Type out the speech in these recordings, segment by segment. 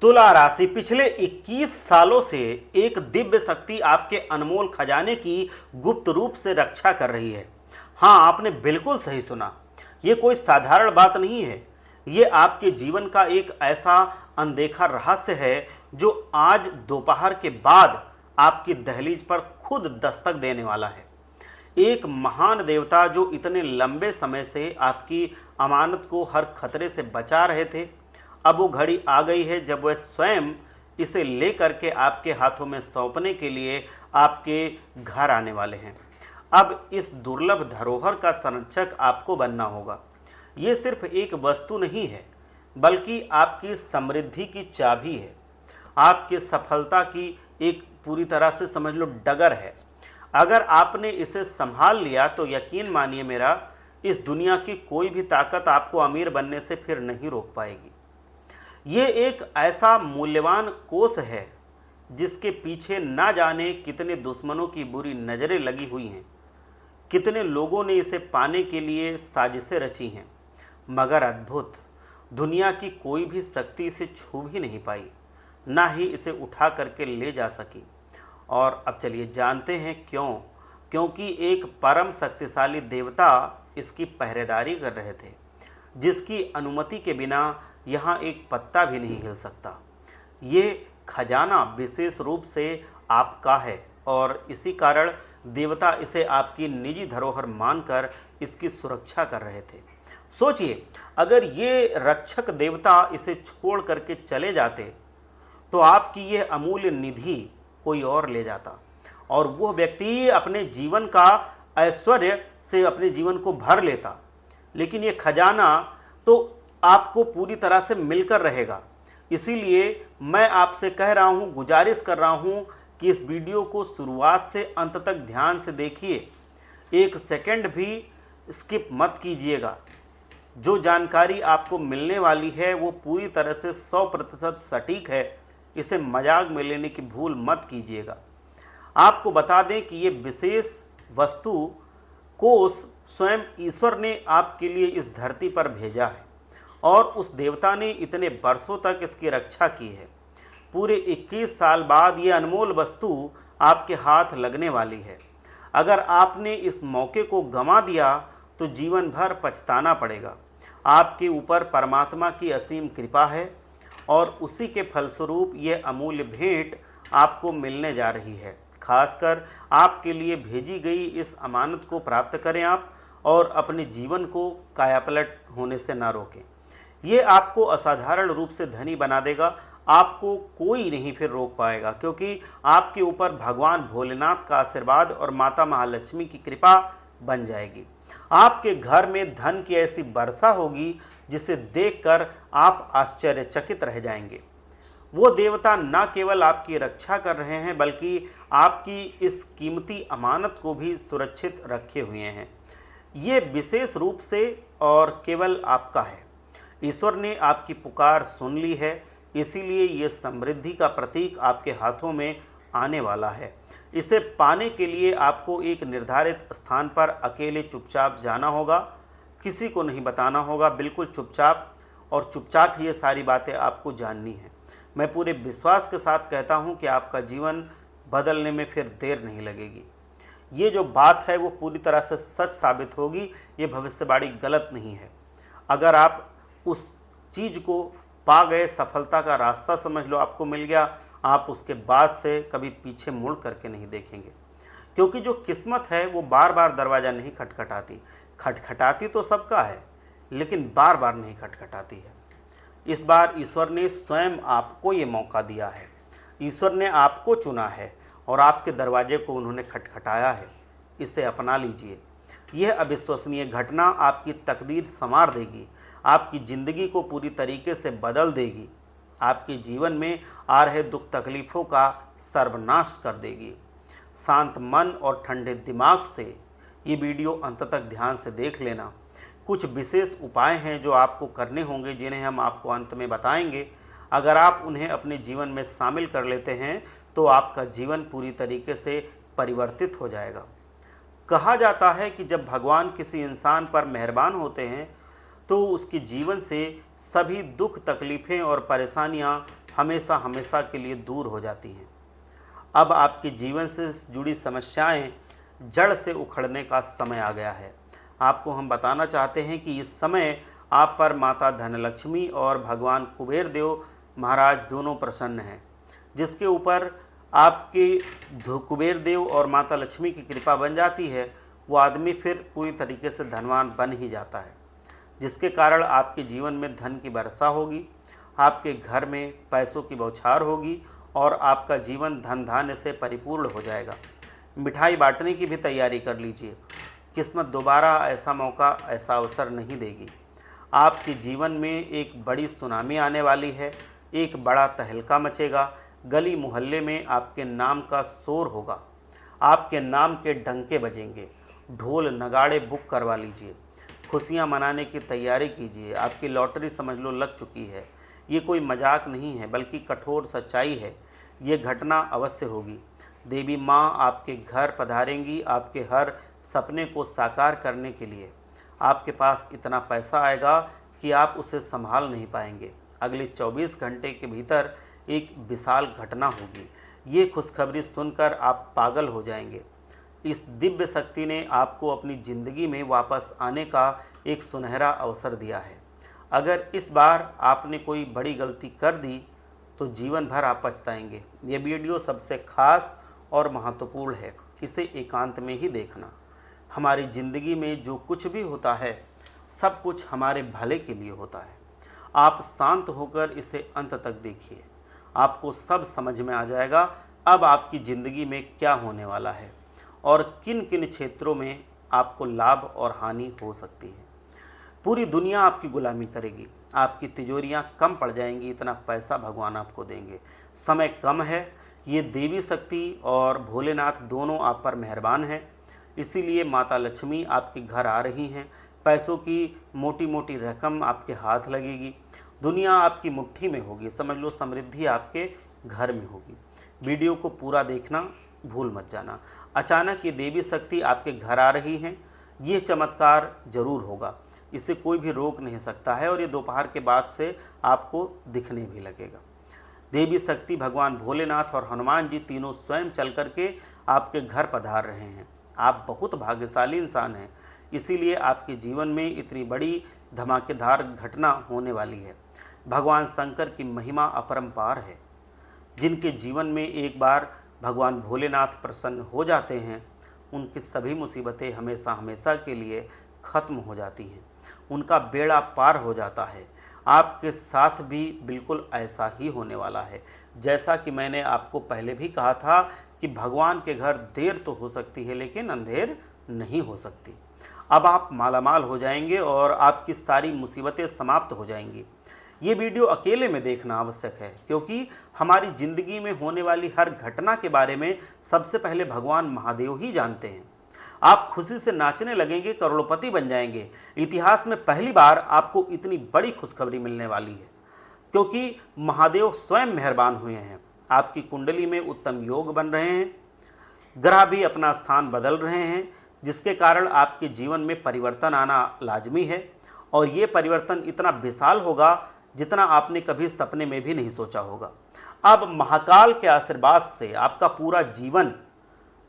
तुला राशि पिछले 21 सालों से एक दिव्य शक्ति आपके अनमोल खजाने की गुप्त रूप से रक्षा कर रही है। हाँ, आपने बिल्कुल सही सुना। ये कोई साधारण बात नहीं है। ये आपके जीवन का एक ऐसा अनदेखा रहस्य है जो आज दोपहर के बाद आपकी दहलीज पर खुद दस्तक देने वाला है। एक महान देवता जो इतने लंबे समय से आपकी अमानत को हर खतरे से बचा रहे थे, अब वो घड़ी आ गई है जब वह स्वयं इसे लेकर के आपके हाथों में सौंपने के लिए आपके घर आने वाले हैं। अब इस दुर्लभ धरोहर का संरक्षक आपको बनना होगा। ये सिर्फ एक वस्तु नहीं है, बल्कि आपकी समृद्धि की चाबी है, आपकी सफलता की एक पूरी तरह से समझ लो डगर है। अगर आपने इसे संभाल लिया तो यकीन मानिए मेरा, इस दुनिया की कोई भी ताकत आपको अमीर बनने से फिर नहीं रोक पाएगी। ये एक ऐसा मूल्यवान कोष है जिसके पीछे ना जाने कितने दुश्मनों की बुरी नज़रें लगी हुई हैं, कितने लोगों ने इसे पाने के लिए साजिशें रची हैं, मगर अद्भुत, दुनिया की कोई भी शक्ति इसे छू भी नहीं पाई, ना ही इसे उठा करके ले जा सकी। और अब चलिए जानते हैं क्यों। क्योंकि एक परम शक्तिशाली देवता इसकी पहरेदारी कर रहे थे, जिसकी अनुमति के बिना यहाँ एक पत्ता भी नहीं हिल सकता। ये खजाना विशेष रूप से आपका है और इसी कारण देवता इसे आपकी निजी धरोहर मानकर इसकी सुरक्षा कर रहे थे। सोचिए, अगर ये रक्षक देवता इसे छोड़ करके चले जाते तो आपकी यह अमूल्य निधि कोई और ले जाता और वो व्यक्ति अपने जीवन का ऐश्वर्य से अपने जीवन को भर लेता। लेकिन ये खजाना तो आपको पूरी तरह से मिलकर रहेगा। इसीलिए मैं आपसे कह रहा हूँ, गुजारिश कर रहा हूँ कि इस वीडियो को शुरुआत से अंत तक ध्यान से देखिए, एक सेकंड भी स्किप मत कीजिएगा। जो जानकारी आपको मिलने वाली है वो पूरी तरह से 100% सटीक है। इसे मजाक में लेने की भूल मत कीजिएगा। आपको बता दें कि ये विशेष वस्तु कोष स्वयं ईश्वर ने आपके लिए इस धरती पर भेजा है और उस देवता ने इतने वर्षों तक इसकी रक्षा की है। पूरे 21 साल बाद ये अनमोल वस्तु आपके हाथ लगने वाली है। अगर आपने इस मौके को गंवा दिया तो जीवन भर पछताना पड़ेगा। आपके ऊपर परमात्मा की असीम कृपा है और उसी के फलस्वरूप ये अमूल्य भेंट आपको मिलने जा रही है। खासकर आपके लिए भेजी गई इस अमानत को प्राप्त करें आप और अपने जीवन को कायापलट होने से ना रोकें। ये आपको असाधारण रूप से धनी बना देगा। आपको कोई नहीं फिर रोक पाएगा, क्योंकि आपके ऊपर भगवान भोलेनाथ का आशीर्वाद और माता महालक्ष्मी की कृपा बन जाएगी। आपके घर में धन की ऐसी वर्षा होगी जिसे देखकर आप आश्चर्यचकित रह जाएंगे। वो देवता न केवल आपकी रक्षा कर रहे हैं, बल्कि आपकी इस कीमती अमानत को भी सुरक्षित रखे हुए हैं। ये विशेष रूप से और केवल आपका है। ईश्वर ने आपकी पुकार सुन ली है, इसीलिए ये समृद्धि का प्रतीक आपके हाथों में आने वाला है। इसे पाने के लिए आपको एक निर्धारित स्थान पर अकेले चुपचाप जाना होगा, किसी को नहीं बताना होगा, बिल्कुल चुपचाप, और चुपचाप ही ये सारी बातें आपको जाननी है। मैं पूरे विश्वास के साथ कहता हूँ कि आपका जीवन बदलने में फिर देर नहीं लगेगी। ये जो बात है वो पूरी तरह से सच साबित होगी, ये भविष्यवाणी गलत नहीं है। अगर आप उस चीज़ को पा गए, सफलता का रास्ता समझ लो आपको मिल गया, आप उसके बाद से कभी पीछे मुड़ करके नहीं देखेंगे। क्योंकि जो किस्मत है वो बार बार दरवाज़ा नहीं खटखटाती। खटखटाती तो सबका है, लेकिन बार बार नहीं खटखटाती है। इस बार ईश्वर ने स्वयं आपको ये मौका दिया है। ईश्वर ने आपको चुना है और आपके दरवाजे को उन्होंने खटखटाया है। इसे अपना लीजिए। यह अविश्वसनीय घटना आपकी तकदीर संवार देगी, आपकी ज़िंदगी को पूरी तरीके से बदल देगी, आपके जीवन में आ रहे दुख तकलीफ़ों का सर्वनाश कर देगी। शांत मन और ठंडे दिमाग से ये वीडियो अंत तक ध्यान से देख लेना। कुछ विशेष उपाय हैं जो आपको करने होंगे, जिन्हें हम आपको अंत में बताएंगे। अगर आप उन्हें अपने जीवन में शामिल कर लेते हैं तो आपका जीवन पूरी तरीके से परिवर्तित हो जाएगा। कहा जाता है कि जब भगवान किसी इंसान पर मेहरबान होते हैं तो उसके जीवन से सभी दुख तकलीफ़ें और परेशानियां हमेशा हमेशा के लिए दूर हो जाती हैं। अब आपके जीवन से जुड़ी समस्याएं जड़ से उखड़ने का समय आ गया है। आपको हम बताना चाहते हैं कि इस समय आप पर माता धनलक्ष्मी और भगवान कुबेर देव महाराज दोनों प्रसन्न हैं। जिसके ऊपर आपके कुबेर देव और माता लक्ष्मी की कृपा बन जाती है, वो आदमी फिर पूरी तरीके से धनवान बन ही जाता है, जिसके कारण आपके जीवन में धन की वर्षा होगी, आपके घर में पैसों की बौछार होगी और आपका जीवन धन धान्य से परिपूर्ण हो जाएगा। मिठाई बांटने की भी तैयारी कर लीजिए। किस्मत दोबारा ऐसा मौका, ऐसा अवसर नहीं देगी। आपके जीवन में एक बड़ी सुनामी आने वाली है, एक बड़ा तहलका मचेगा। गली मोहल्ले में आपके नाम का शोर होगा, आपके नाम के डंके बजेंगे। ढोल नगाड़े बुक करवा लीजिए, खुशियां मनाने की तैयारी कीजिए। आपकी लॉटरी समझ लो लग चुकी है। ये कोई मजाक नहीं है, बल्कि कठोर सच्चाई है। ये घटना अवश्य होगी। देवी माँ आपके घर पधारेंगी, आपके हर सपने को साकार करने के लिए। आपके पास इतना पैसा आएगा कि आप उसे संभाल नहीं पाएंगे। अगले 24 घंटे के भीतर एक विशाल घटना होगी। ये खुशखबरी सुनकर आप पागल हो जाएंगे। इस दिव्य शक्ति ने आपको अपनी ज़िंदगी में वापस आने का एक सुनहरा अवसर दिया है। अगर इस बार आपने कोई बड़ी गलती कर दी तो जीवन भर आप पछताएंगे। ये वीडियो सबसे खास और महत्वपूर्ण है, इसे एकांत में ही देखना। हमारी ज़िंदगी में जो कुछ भी होता है, सब कुछ हमारे भले के लिए होता है। आप शांत होकर इसे अंत तक देखिए, आपको सब समझ में आ जाएगा अब आपकी ज़िंदगी में क्या होने वाला है और किन किन क्षेत्रों में आपको लाभ और हानि हो सकती है। पूरी दुनिया आपकी गुलामी करेगी, आपकी तिजोरियां कम पड़ जाएंगी, इतना पैसा भगवान आपको देंगे। समय कम है। ये देवी शक्ति और भोलेनाथ दोनों आप पर मेहरबान हैं, इसीलिए माता लक्ष्मी आपके घर आ रही हैं। पैसों की मोटी मोटी रकम आपके हाथ लगेगी, दुनिया आपकी मुट्ठी में होगी। समझ लो समृद्धि आपके घर में होगी। वीडियो को पूरा देखना भूल मत जाना। अचानक ये देवी शक्ति आपके घर आ रही हैं, ये चमत्कार जरूर होगा, इसे कोई भी रोक नहीं सकता है और ये दोपहर के बाद से आपको दिखने भी लगेगा। देवी शक्ति भगवान भोलेनाथ और हनुमान जी तीनों स्वयं चल करके आपके घर पधार रहे हैं। आप बहुत भाग्यशाली इंसान हैं, इसीलिए आपके जीवन में इतनी बड़ी धमाकेदार घटना होने वाली है। भगवान शंकर की महिमा अपरंपार है। जिनके जीवन में एक बार भगवान भोलेनाथ प्रसन्न हो जाते हैं, उनकी सभी मुसीबतें हमेशा हमेशा के लिए खत्म हो जाती हैं, उनका बेड़ा पार हो जाता है। आपके साथ भी बिल्कुल ऐसा ही होने वाला है। जैसा कि मैंने आपको पहले भी कहा था कि भगवान के घर देर तो हो सकती है, लेकिन अंधेर नहीं हो सकती। अब आप मालामाल हो जाएंगे और आपकी सारी मुसीबतें समाप्त हो जाएंगी। ये वीडियो अकेले में देखना आवश्यक है, क्योंकि हमारी ज़िंदगी में होने वाली हर घटना के बारे में सबसे पहले भगवान महादेव ही जानते हैं। आप खुशी से नाचने लगेंगे, करोड़पति बन जाएंगे। इतिहास में पहली बार आपको इतनी बड़ी खुशखबरी मिलने वाली है, क्योंकि महादेव स्वयं मेहरबान हुए हैं। आपकी कुंडली में उत्तम योग बन रहे हैं, ग्रह भी अपना स्थान बदल रहे हैं, जिसके कारण आपके जीवन में परिवर्तन आना लाजमी है। और ये परिवर्तन इतना विशाल होगा जितना आपने कभी सपने में भी नहीं सोचा होगा। अब महाकाल के आशीर्वाद से आपका पूरा जीवन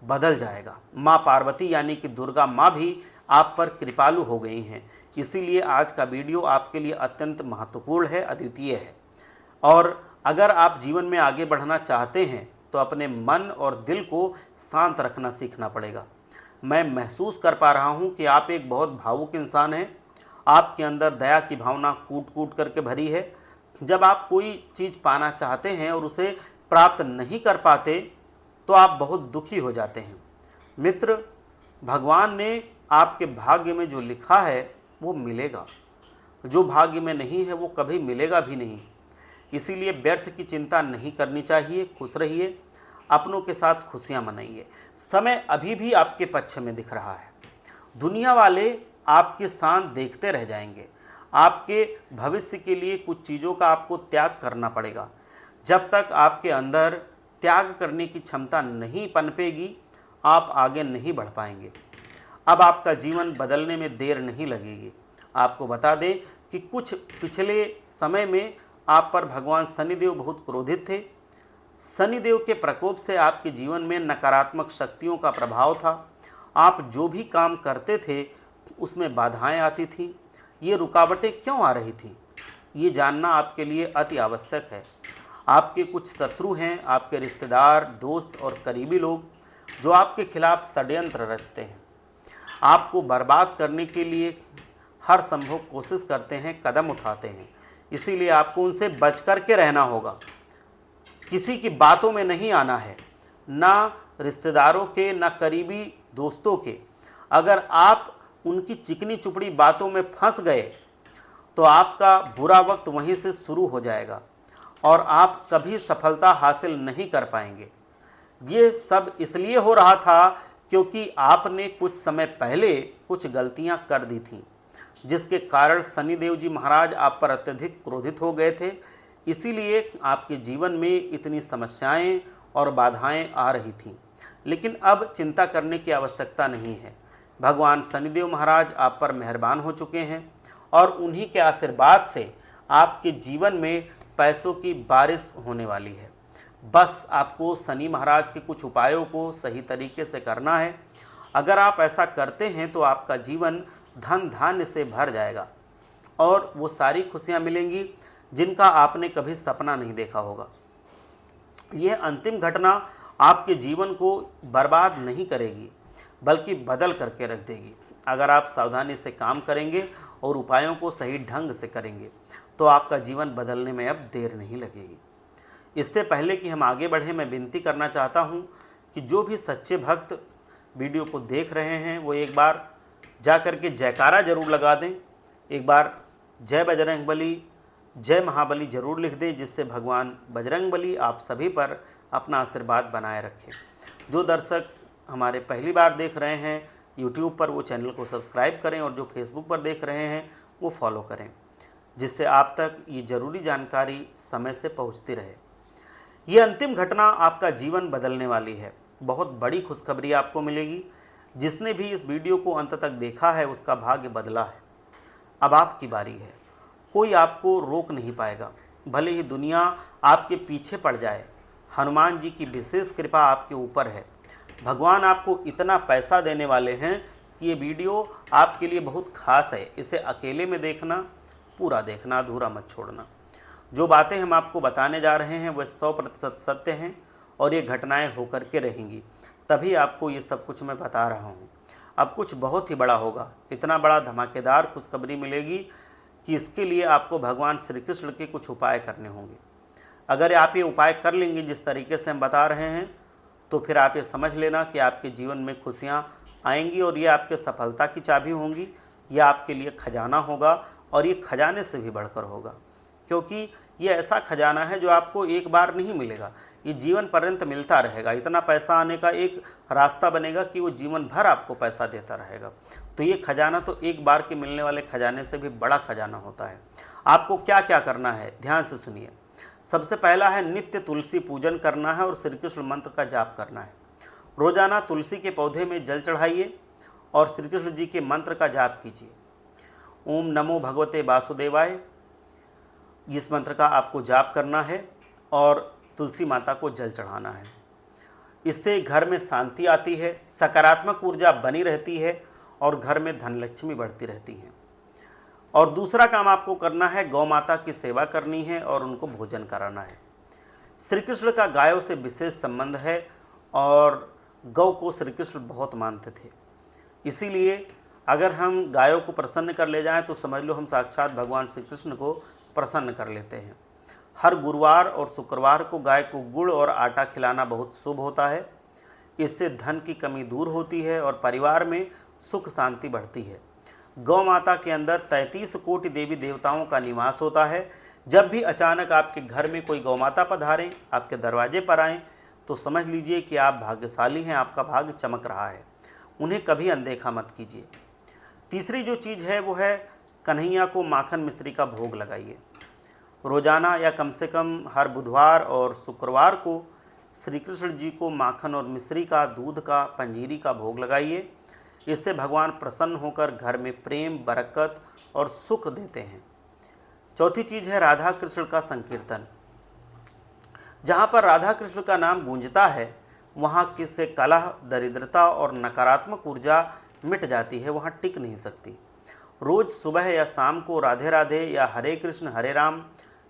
बदल जाएगा। माँ पार्वती यानी कि दुर्गा माँ भी आप पर कृपालु हो गई हैं। इसीलिए आज का वीडियो आपके लिए अत्यंत महत्वपूर्ण है, अद्वितीय है। और अगर आप जीवन में आगे बढ़ना चाहते हैं तो अपने मन और दिल को शांत रखना सीखना पड़ेगा। मैं महसूस कर पा रहा हूँ कि आप एक बहुत भावुक इंसान हैं। आपके अंदर दया की भावना कूट कूट करके भरी है। जब आप कोई चीज़ पाना चाहते हैं और उसे प्राप्त नहीं कर पाते तो आप बहुत दुखी हो जाते हैं। मित्र, भगवान ने आपके भाग्य में जो लिखा है वो मिलेगा, जो भाग्य में नहीं है वो कभी मिलेगा भी नहीं। इसीलिए व्यर्थ की चिंता नहीं करनी चाहिए। खुश रहिए, अपनों के साथ खुशियां मनाइए। समय अभी भी आपके पक्ष में दिख रहा है। दुनिया वाले आपके साथ देखते रह जाएंगे। आपके भविष्य के लिए कुछ चीज़ों का आपको त्याग करना पड़ेगा। जब तक आपके अंदर त्याग करने की क्षमता नहीं पनपेगी, आप आगे नहीं बढ़ पाएंगे। अब आपका जीवन बदलने में देर नहीं लगेगी। आपको बता दें कि कुछ पिछले समय में आप पर भगवान शनिदेव बहुत क्रोधित थे। शनिदेव के प्रकोप से आपके जीवन में नकारात्मक शक्तियों का प्रभाव था। आप जो भी काम करते थे उसमें बाधाएं आती थीं। ये रुकावटें क्यों आ रही थीं, ये जानना आपके लिए अति आवश्यक है। आपके कुछ शत्रु हैं, आपके रिश्तेदार, दोस्त और करीबी लोग, जो आपके खिलाफ षड्यंत्र रचते हैं, आपको बर्बाद करने के लिए हर संभव कोशिश करते हैं, कदम उठाते हैं। इसीलिए आपको उनसे बच कर के रहना होगा। किसी की बातों में नहीं आना है, ना रिश्तेदारों के, ना करीबी दोस्तों के। अगर आप उनकी चिकनी चुपड़ी बातों में फंस गए तो आपका बुरा वक्त वहीं से शुरू हो जाएगा और आप कभी सफलता हासिल नहीं कर पाएंगे। ये सब इसलिए हो रहा था क्योंकि आपने कुछ समय पहले कुछ गलतियां कर दी थीं, जिसके कारण शनिदेव जी महाराज आप पर अत्यधिक क्रोधित हो गए थे। इसीलिए आपके जीवन में इतनी समस्याएं और बाधाएं आ रही थीं। लेकिन अब चिंता करने की आवश्यकता नहीं है। भगवान शनिदेव महाराज आप पर मेहरबान हो चुके हैं और उन्हीं के आशीर्वाद से आपके जीवन में पैसों की बारिश होने वाली है। बस आपको शनि महाराज के कुछ उपायों को सही तरीके से करना है। अगर आप ऐसा करते हैं तो आपका जीवन धन धान्य से भर जाएगा और वो सारी खुशियां मिलेंगी जिनका आपने कभी सपना नहीं देखा होगा। यह अंतिम घटना आपके जीवन को बर्बाद नहीं करेगी, बल्कि बदल करके रख देगी। अगर आप सावधानी से काम करेंगे और उपायों को सही ढंग से करेंगे तो आपका जीवन बदलने में अब देर नहीं लगेगी। इससे पहले कि हम आगे बढ़ें, मैं विनती करना चाहता हूं कि जो भी सच्चे भक्त वीडियो को देख रहे हैं वो एक बार जा कर के जयकारा जरूर लगा दें। एक बार जय बजरंगबली, जय महाबली जरूर लिख दें, जिससे भगवान बजरंगबली आप सभी पर अपना आशीर्वाद बनाए रखें। जो दर्शक हमारे पहली बार देख रहे हैं यूट्यूब पर, वो चैनल को सब्सक्राइब करें और जो फेसबुक पर देख रहे हैं वो फॉलो करें, जिससे आप तक ये ज़रूरी जानकारी समय से पहुंचती रहे। ये अंतिम घटना आपका जीवन बदलने वाली है। बहुत बड़ी खुशखबरी आपको मिलेगी। जिसने भी इस वीडियो को अंत तक देखा है उसका भाग्य बदला है। अब आपकी बारी है। कोई आपको रोक नहीं पाएगा, भले ही दुनिया आपके पीछे पड़ जाए। हनुमान जी की विशेष कृपा आपके ऊपर है। भगवान आपको इतना पैसा देने वाले हैं कि ये वीडियो आपके लिए बहुत खास है। इसे अकेले में देखना, पूरा देखना, अधूरा मत छोड़ना। जो बातें हम आपको बताने जा रहे हैं वह 100% सत्य हैं और ये घटनाएं होकर के रहेंगी, तभी आपको ये सब कुछ मैं बता रहा हूँ। अब कुछ बहुत ही बड़ा होगा, इतना बड़ा धमाकेदार खुशखबरी मिलेगी कि इसके लिए आपको भगवान श्री कृष्ण के कुछ उपाय करने होंगे। अगर आप ये उपाय कर लेंगे जिस तरीके से हम बता रहे हैं, तो फिर आप ये समझ लेना कि आपके जीवन में खुशियाँ आएंगी और ये आपके सफलता की चाबी होंगी। यह आपके लिए खजाना होगा और ये खजाने से भी बढ़कर होगा, क्योंकि ये ऐसा खजाना है जो आपको एक बार नहीं मिलेगा, ये जीवन पर्यंत मिलता रहेगा। इतना पैसा आने का एक रास्ता बनेगा कि वो जीवन भर आपको पैसा देता रहेगा। तो ये खजाना तो एक बार के मिलने वाले खजाने से भी बड़ा खजाना होता है। आपको क्या क्या करना है, ध्यान से सुनिए। सबसे पहला है नित्य तुलसी पूजन करना है और श्री कृष्ण मंत्र का जाप करना है। रोजाना तुलसी के पौधे में जल चढ़ाइए और श्री कृष्ण जी के मंत्र का जाप कीजिए। ओम नमो भगवते वासुदेवाय, इस मंत्र का आपको जाप करना है और तुलसी माता को जल चढ़ाना है। इससे घर में शांति आती है, सकारात्मक ऊर्जा बनी रहती है और घर में धनलक्ष्मी बढ़ती रहती है। और दूसरा काम आपको करना है, गौ माता की सेवा करनी है और उनको भोजन कराना है। श्री कृष्ण का गायों से विशेष संबंध है और गौ को श्री कृष्ण बहुत मानते थे। इसीलिए अगर हम गायों को प्रसन्न कर ले जाएं तो समझ लो हम साक्षात भगवान श्री कृष्ण को प्रसन्न कर लेते हैं। हर गुरुवार और शुक्रवार को गाय को गुड़ और आटा खिलाना बहुत शुभ होता है। इससे धन की कमी दूर होती है और परिवार में सुख शांति बढ़ती है। गौ माता के अंदर 33 कोटि देवी देवताओं का निवास होता है। जब भी अचानक आपके घर में कोई गौ माता पधारें, आपके दरवाजे पर आएँ, तो समझ लीजिए कि आप भाग्यशाली हैं, आपका भाग्य चमक रहा है। उन्हें कभी अनदेखा मत कीजिए। तीसरी जो चीज़ है वो है कन्हैया को माखन मिश्री का भोग लगाइए। रोजाना या कम से कम हर बुधवार और शुक्रवार को श्री कृष्ण जी को माखन और मिश्री का, दूध का, पंजीरी का भोग लगाइए। इससे भगवान प्रसन्न होकर घर में प्रेम, बरकत और सुख देते हैं। चौथी चीज है राधा कृष्ण का संकीर्तन। जहाँ पर राधा कृष्ण का नाम गूंजता है वहाँ से कलह, दरिद्रता और नकारात्मक ऊर्जा मिट जाती है, वहाँ टिक नहीं सकती। रोज़ सुबह या शाम को राधे राधे या हरे कृष्ण हरे राम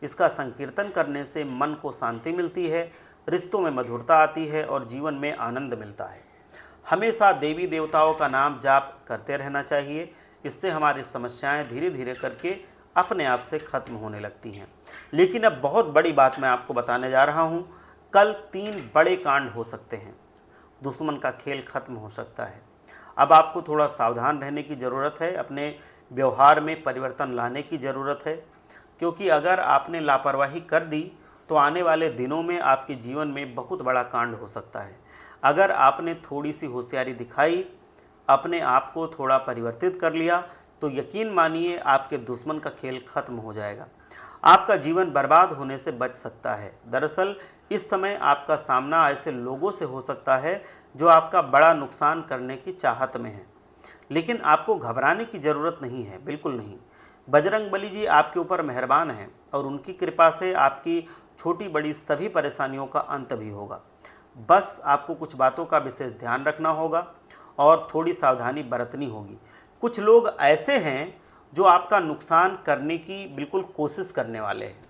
इसका संकीर्तन करने से मन को शांति मिलती है, रिश्तों में मधुरता आती है और जीवन में आनंद मिलता है। हमेशा देवी देवताओं का नाम जाप करते रहना चाहिए, इससे हमारी समस्याएं धीरे धीरे करके अपने आप से खत्म होने लगती हैं। लेकिन अब बहुत बड़ी बात मैं आपको बताने जा रहा हूँ। कल 3 बड़े कांड हो सकते हैं, दुश्मन का खेल खत्म हो सकता है। अब आपको थोड़ा सावधान रहने की ज़रूरत है, अपने व्यवहार में परिवर्तन लाने की ज़रूरत है, क्योंकि अगर आपने लापरवाही कर दी तो आने वाले दिनों में आपके जीवन में बहुत बड़ा कांड हो सकता है। अगर आपने थोड़ी सी होशियारी दिखाई, अपने आप को थोड़ा परिवर्तित कर लिया, तो यकीन मानिए आपके दुश्मन का खेल खत्म हो जाएगा, आपका जीवन बर्बाद होने से बच सकता है। दरअसल इस समय आपका सामना ऐसे लोगों से हो सकता है जो आपका बड़ा नुकसान करने की चाहत में है, लेकिन आपको घबराने की ज़रूरत नहीं है, बिल्कुल नहीं। बजरंगबली जी आपके ऊपर मेहरबान हैं और उनकी कृपा से आपकी छोटी बड़ी सभी परेशानियों का अंत भी होगा। बस आपको कुछ बातों का विशेष ध्यान रखना होगा और थोड़ी सावधानी बरतनी होगी। कुछ लोग ऐसे हैं जो आपका नुकसान करने की बिल्कुल कोशिश करने वाले हैं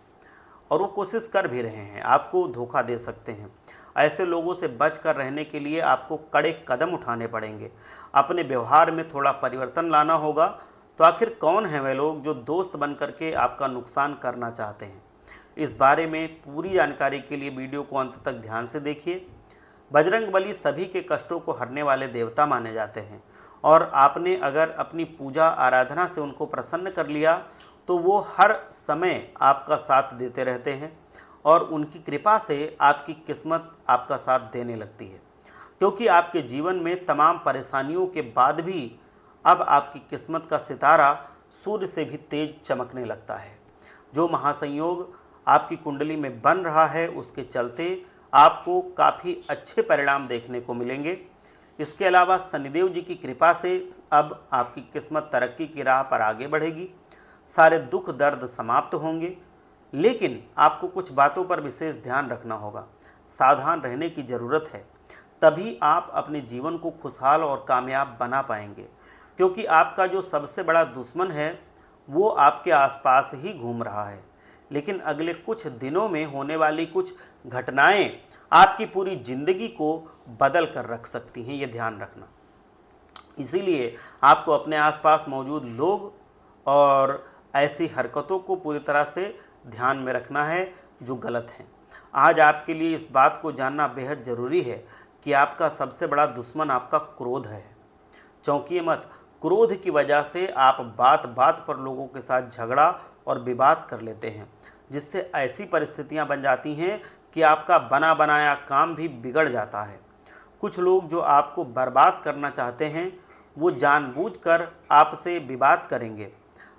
और वो कोशिश कर भी रहे हैं, आपको धोखा दे सकते हैं। ऐसे लोगों से बच कर रहने के लिए आपको कड़े कदम उठाने पड़ेंगे, अपने व्यवहार में थोड़ा परिवर्तन लाना होगा। तो आखिर कौन है वे लोग जो दोस्त बन करके आपका नुकसान करना चाहते हैं? इस बारे में पूरी जानकारी के लिए वीडियो को अंत तक ध्यान से देखिए। बजरंगबली सभी के कष्टों को हरने वाले देवता माने जाते हैं और आपने अगर अपनी पूजा आराधना से उनको प्रसन्न कर लिया तो वो हर समय आपका साथ देते रहते हैं और उनकी कृपा से आपकी किस्मत आपका साथ देने लगती है, क्योंकि आपके जीवन में तमाम परेशानियों के बाद भी अब आपकी किस्मत का सितारा सूर्य से भी तेज चमकने लगता है। जो महासंयोग आपकी कुंडली में बन रहा है उसके चलते आपको काफ़ी अच्छे परिणाम देखने को मिलेंगे। इसके अलावा शनिदेव जी की कृपा से अब आपकी किस्मत तरक्की की राह पर आगे बढ़ेगी, सारे दुख दर्द समाप्त होंगे। लेकिन आपको कुछ बातों पर विशेष ध्यान रखना होगा, सावधान रहने की ज़रूरत है, तभी आप अपने जीवन को खुशहाल और कामयाब बना पाएंगे। क्योंकि आपका जो सबसे बड़ा दुश्मन है वो आपके आसपास ही घूम रहा है, लेकिन अगले कुछ दिनों में होने वाली कुछ घटनाएं आपकी पूरी ज़िंदगी को बदल कर रख सकती हैं, ये ध्यान रखना। इसीलिए आपको अपने आसपास मौजूद लोग और ऐसी हरकतों को पूरी तरह से ध्यान में रखना है जो गलत हैं। आज आपके लिए इस बात को जानना बेहद ज़रूरी है कि आपका सबसे बड़ा दुश्मन आपका क्रोध है। चौंकिए मत, क्रोध की वजह से आप बात बात पर लोगों के साथ झगड़ा और विवाद कर लेते हैं, जिससे ऐसी परिस्थितियां बन जाती हैं कि आपका बना बनाया काम भी बिगड़ जाता है। कुछ लोग जो आपको बर्बाद करना चाहते हैं वो जानबूझकर आपसे विवाद करेंगे,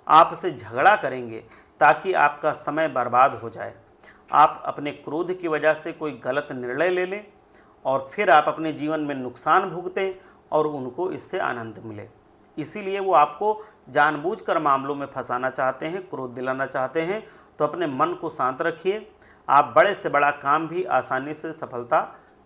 आपसे झगड़ा करेंगे ताकि आपका समय बर्बाद हो जाए। आप अपने क्रोध की वजह से कोई गलत निर्णय ले लें और फिर आप अपने जीवन में नुकसान भुगतें और उनको इससे आनंद मिले। इसीलिए वो आपको जानबूझकर मामलों में फंसाना चाहते हैं, क्रोध दिलाना चाहते हैं। तो अपने मन को शांत रखिए, आप बड़े से बड़ा काम भी आसानी से सफलता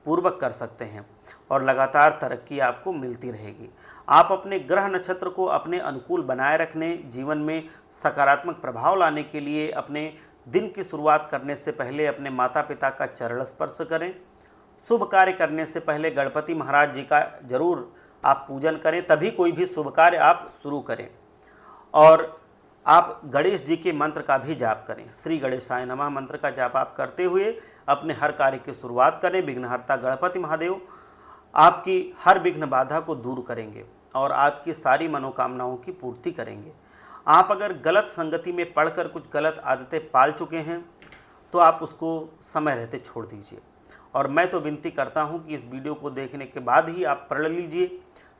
पूर्वक कर सकते हैं और लगातार तरक्की आपको मिलती रहेगी। आप अपने ग्रह नक्षत्र को अपने अनुकूल बनाए रखने, जीवन में सकारात्मक प्रभाव लाने के लिए अपने दिन की शुरुआत करने से पहले अपने माता पिता का चरण स्पर्श करें। शुभ कार्य करने से पहले गणपति महाराज जी का जरूर आप पूजन करें, तभी कोई भी शुभ कार्य आप शुरू करें। और आप गणेश जी के मंत्र का भी जाप करें। श्री गणेशाय नमः मंत्र का जाप आप करते हुए अपने हर कार्य की शुरुआत करें। विघ्नहर्ता गणपति महादेव आपकी हर विघ्न बाधा को दूर करेंगे और आपकी सारी मनोकामनाओं की पूर्ति करेंगे। आप अगर गलत संगति में पढ़कर कुछ गलत आदतें पाल चुके हैं तो आप उसको समय रहते छोड़ दीजिए। और मैं तो विनती करता हूं कि इस वीडियो को देखने के बाद ही आप पढ़ लीजिए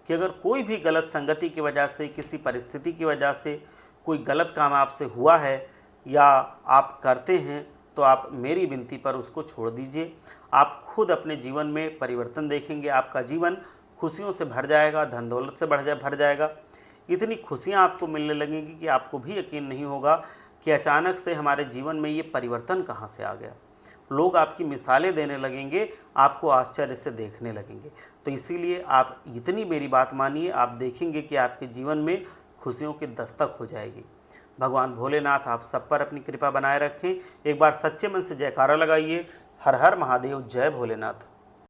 कि अगर कोई भी गलत संगति की वजह से, किसी परिस्थिति की वजह से कोई गलत काम आपसे हुआ है या आप करते हैं तो आप मेरी विनती पर उसको छोड़ दीजिए। आप खुद अपने जीवन में परिवर्तन देखेंगे, आपका जीवन खुशियों से भर जाएगा, धन दौलत से भर जाएगा। इतनी खुशियां आपको मिलने लगेंगी कि आपको भी यकीन नहीं होगा कि अचानक से हमारे जीवन में ये परिवर्तन कहाँ से आ गया। लोग आपकी मिसालें देने लगेंगे, आपको आश्चर्य से देखने लगेंगे। तो इसीलिए आप इतनी मेरी बात मानिए, आप देखेंगे कि आपके जीवन में खुशियों की दस्तक हो जाएगी। भगवान भोलेनाथ आप सब पर अपनी कृपा बनाए रखें। एक बार सच्चे मन से जयकारा लगाइए। हर हर महादेव, जय भोलेनाथ।